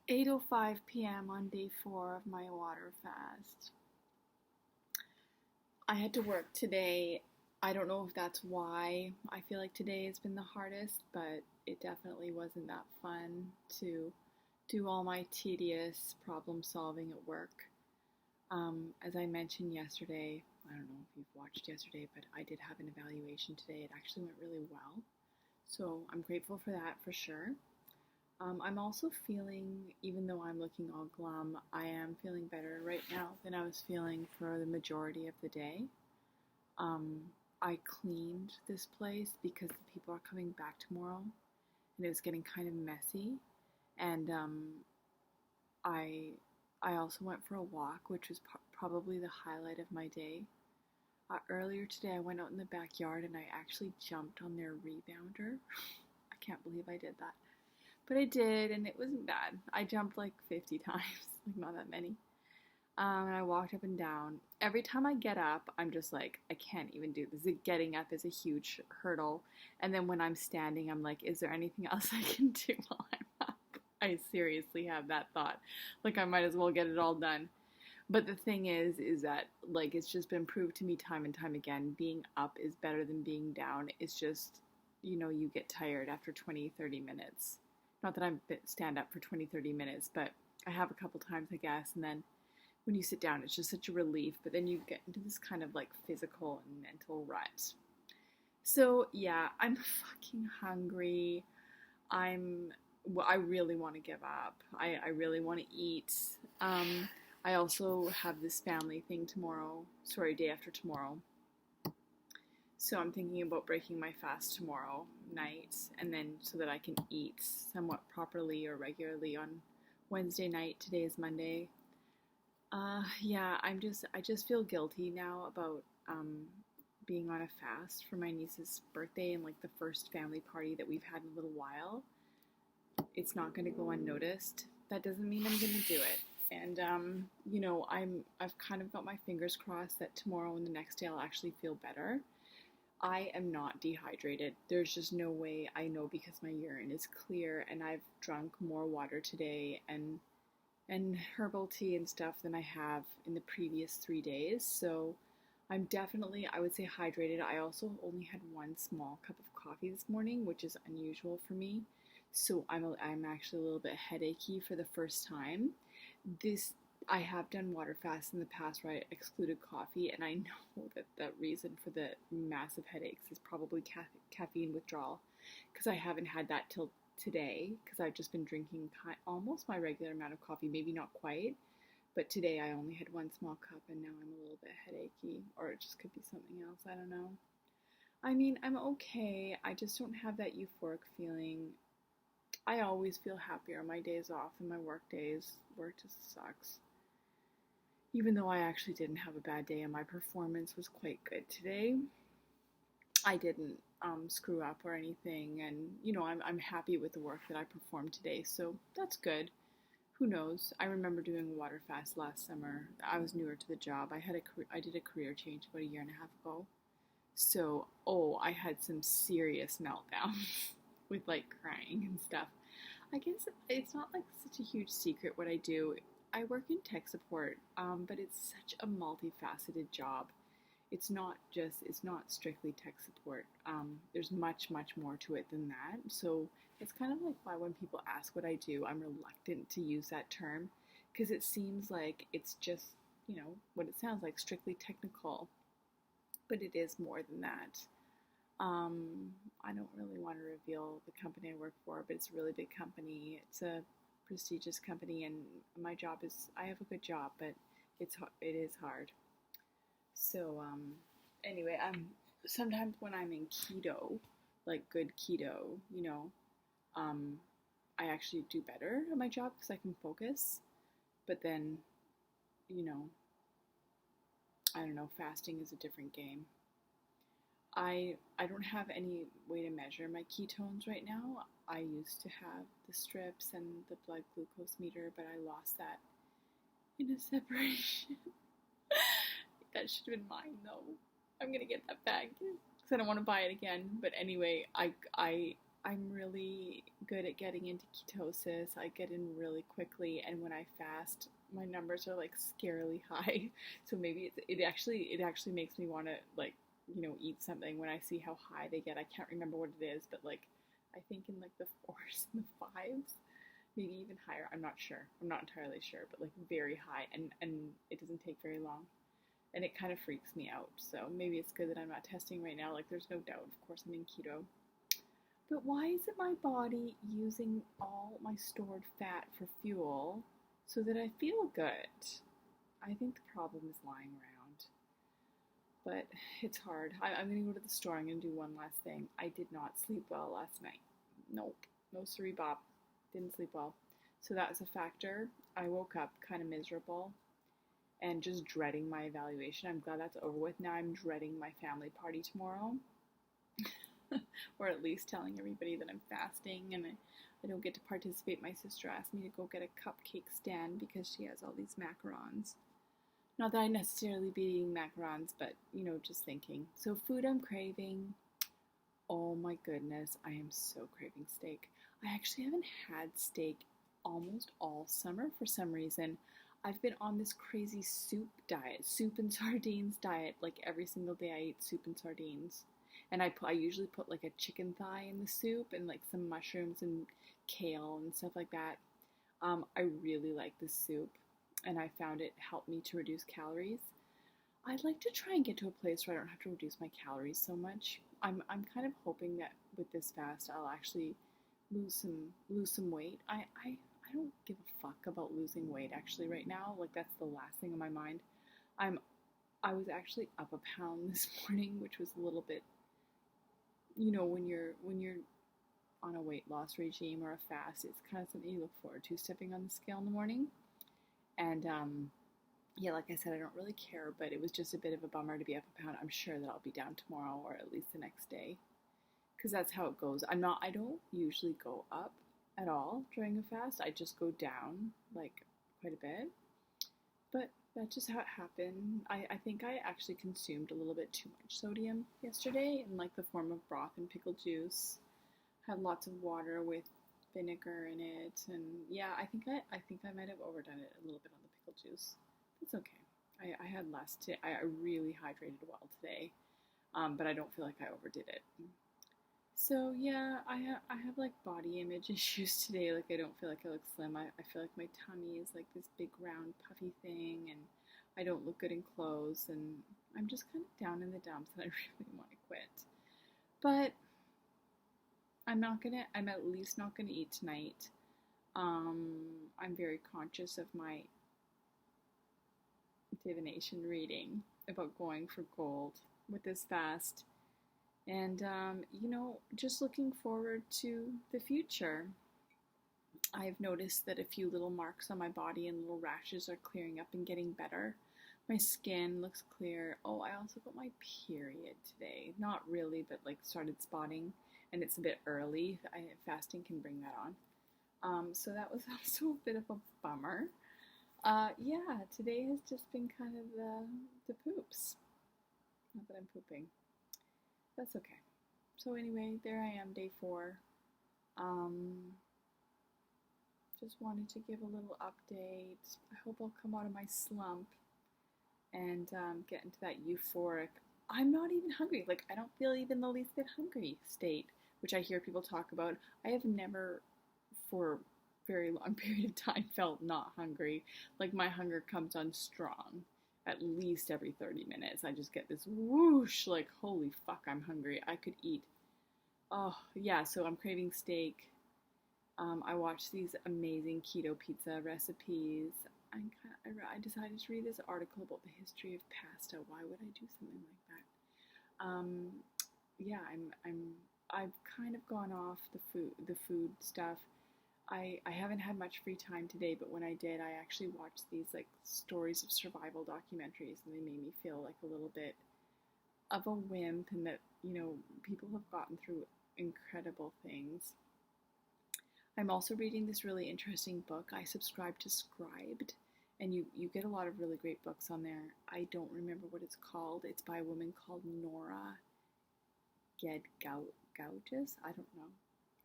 8:05 p.m. on day 4 of my water fast. I had to work today. I don't know if that's why I feel like today has been the hardest, but it definitely wasn't that fun to do all my tedious problem solving at work. As I mentioned yesterday, I don't know if you've watched yesterday, but I did have an evaluation today. It actually went really well. So I'm grateful for that for sure. I'm also feeling, even though I'm looking all glum, I am feeling better right now than I was feeling for the majority of the day. Um, I cleaned this place because the people are coming back tomorrow, and it was getting kind of messy. And I I also went for a walk, which was probably the highlight of my day. Earlier today, I went out in the backyard and I actually jumped on their rebounder. I can't believe I did that. But I did, and it wasn't bad. I jumped like 50 times, like not that many. And I walked up and down. Every time I get up, I'm just like, I can't even do this. Getting up is a huge hurdle. And then when I'm standing, I'm like, is there anything else I can do while I'm up? I seriously have that thought. Like, I might as well get it all done. But the thing is that, like, it's just been proved to me time and time again, being up is better than being down. It's just, you get tired after 20, 30 minutes. Not that I stand up for 20, 30 minutes, but I have a couple times, I guess. And then when you sit down, it's just such a relief. But then you get into this kind of like physical and mental rut. So yeah, I'm fucking hungry. I really want to give up. I really want to eat. I also have this family thing tomorrow. Sorry, day after tomorrow. So I'm thinking about breaking my fast tomorrow night, and then so that I can eat somewhat properly or regularly on Wednesday night. Today is Monday. Yeah, I just feel guilty now about being on a fast for my niece's birthday and like the first family party that we've had in a little while. It's not going to go unnoticed. That doesn't mean I'm going to do it. And I've kind of got my fingers crossed that tomorrow and the next day I'll actually feel better. I am not dehydrated. There's just no way. I know because my urine is clear and I've drunk more water today and herbal tea and stuff than I have in the previous 3 days. So I'm definitely, I would say, hydrated. I also only had one small cup of coffee this morning, which is unusual for me. So I'm actually a little bit headachy for the first time. I have done water fasts in the past where I excluded coffee, and I know that the reason for the massive headaches is probably caffeine withdrawal, because I haven't had that till today, because I've just been drinking almost my regular amount of coffee, maybe not quite, but today I only had one small cup, and now I'm a little bit headachy, or it just could be something else, I don't know. I mean, I'm okay, I just don't have that euphoric feeling. I always feel happier on my days off than my work days. Work just sucks. Even though I actually didn't have a bad day and my performance was quite good today, I didn't screw up or anything. And, I'm happy with the work that I performed today. So that's good. Who knows? I remember doing a water fast last summer. I was newer to the job. I did a career change about a year and a half ago. So, I had some serious meltdowns with like crying and stuff. I guess it's not like such a huge secret what I do. I work in tech support, but it's such a multifaceted job. It's not strictly tech support. There's much, much more to it than that. So it's kind of like why when people ask what I do, I'm reluctant to use that term because it seems like it's just, what it sounds like, strictly technical, but it is more than that. I don't really want to reveal the company I work for, but it's a really big company. It's a prestigious company, and my job is, I have a good job, but it is hard. So, anyway, sometimes when I'm in keto, like good keto, um, I actually do better at my job because I can focus. But then, you know, I don't know, fasting is a different game. I don't have any way to measure my ketones right now. I used to have the strips and the blood glucose meter, but I lost that in a separation. That should have been mine though. I'm gonna get that back because I don't want to buy it again. But anyway, I I'm really good at getting into ketosis. I get in really quickly, and when I fast, my numbers are like scarily high. So maybe it actually makes me want to like eat something when I see how high they get. I can't remember what it is, but like I think in like the fours and the fives, maybe even higher. I'm not sure. I'm not entirely sure, but like very high, and it doesn't take very long, and it kind of freaks me out. So maybe it's good that I'm not testing right now. Like there's no doubt, of course, I'm in keto. But why isn't my body using all my stored fat for fuel so that I feel good? I think the problem is lying around. But it's hard. I'm going to go to the store. I'm going to do one last thing. I did not sleep well last night. Nope. No siree bop. Didn't sleep well. So that was a factor. I woke up kind of miserable and just dreading my evaluation. I'm glad that's over with. Now I'm dreading my family party tomorrow. Or at least telling everybody that I'm fasting and I don't get to participate. My sister asked me to go get a cupcake stand because she has all these macarons. Not that I necessarily be eating macarons, but just thinking. So food I'm craving. Oh my goodness, I am so craving steak. I actually haven't had steak almost all summer for some reason. I've been on this crazy soup diet, soup and sardines diet. Like every single day I eat soup and sardines. And I usually put like a chicken thigh in the soup and like some mushrooms and kale and stuff like that. I really like this soup, and I found it helped me to reduce calories. I'd like to try and get to a place where I don't have to reduce my calories so much. I'm kind of hoping that with this fast I'll actually lose some weight. I don't give a fuck about losing weight actually right now. Like that's the last thing on my mind. I was actually up a pound this morning, which was a little bit when you're on a weight loss regime or a fast, it's kind of something you look forward to, stepping on the scale in the morning. And yeah, like I said, I don't really care, but it was just a bit of a bummer to be up a pound. I'm sure that I'll be down tomorrow or at least the next day, because that's how it goes. I don't usually go up at all during a fast. I just go down like quite a bit. But that's just how it happened. I think I actually consumed a little bit too much sodium yesterday in like the form of broth and pickle juice. Had lots of water with vinegar in it, and yeah, I might have overdone it a little bit on the pickle juice. It's okay. I had less today. I really hydrated well today, but I don't feel like I overdid it. So yeah, I have like body image issues today. Like I don't feel like I look slim. I feel like my tummy is like this big round puffy thing, and I don't look good in clothes, and I'm just kind of down in the dumps, and I really want to quit. But I'm at least not gonna eat tonight. I'm very conscious of my divination reading about going for gold with this fast. And, just looking forward to the future. I've noticed that a few little marks on my body and little rashes are clearing up and getting better. My skin looks clear. Oh, I also got my period today. Not really, but like started spotting, and it's a bit early. Fasting can bring that on. So that was also a bit of a bummer. Yeah, today has just been kind of the poops. Not that I'm pooping. That's okay. So anyway, there I am, day 4. Just wanted to give a little update. I hope I'll come out of my slump and get into that euphoric, I'm not even hungry. Like, I don't feel even the least bit hungry state, which I hear people talk about. I have never, for a very long period of time, felt not hungry. Like, my hunger comes on strong. At least every 30 minutes, I just get this whoosh, like, holy fuck, I'm hungry. I could eat. Oh, yeah, so I'm craving steak. I watched these amazing keto pizza recipes. I decided to read this article about the history of pasta. Why would I do something like that? Yeah, I've kind of gone off the food stuff. I haven't had much free time today, but when I did, I actually watched these like stories of survival documentaries, and they made me feel like a little bit of a wimp, and that people have gotten through incredible things. I'm also reading this really interesting book. I subscribe to Scribed, and you get a lot of really great books on there. I don't remember what it's called. It's by a woman called Nora Gedgaudas. I don't know.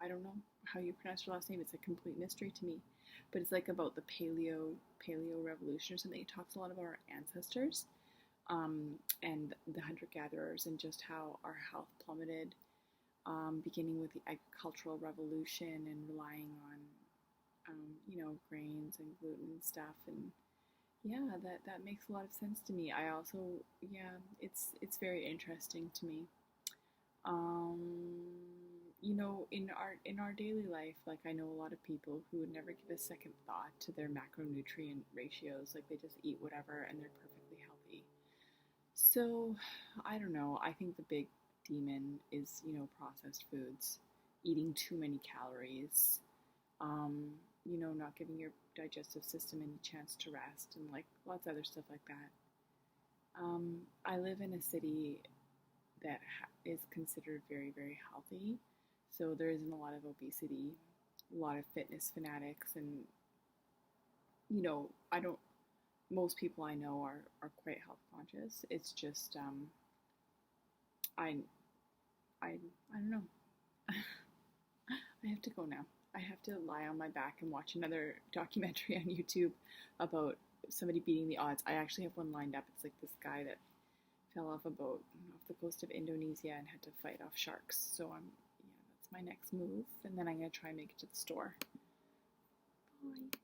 I don't know how you pronounce her last name. It's a complete mystery to me. But it's like about the paleo revolution or something. It talks a lot about our ancestors, and the hunter gatherers, and just how our health plummeted, beginning with the agricultural revolution and relying on grains and gluten and stuff. And yeah, that makes a lot of sense to me. I also, yeah, it's very interesting to me. Um, in our daily life, like I know a lot of people who would never give a second thought to their macronutrient ratios. Like they just eat whatever and they're perfectly healthy. So, I don't know. I think the big demon is, processed foods, eating too many calories, not giving your digestive system any chance to rest, and like lots of other stuff like that. I live in a city that is considered very, very healthy, so there isn't a lot of obesity, a lot of fitness fanatics, and I don't. Most people I know are quite health conscious. It's just I I I don't know. I have to go now. I have to lie on my back and watch another documentary on YouTube about somebody beating the odds. I actually have one lined up. It's like this guy that fell off a boat off the coast of Indonesia and had to fight off sharks. So yeah, that's my next move. And then I'm gonna try and make it to the store. Bye.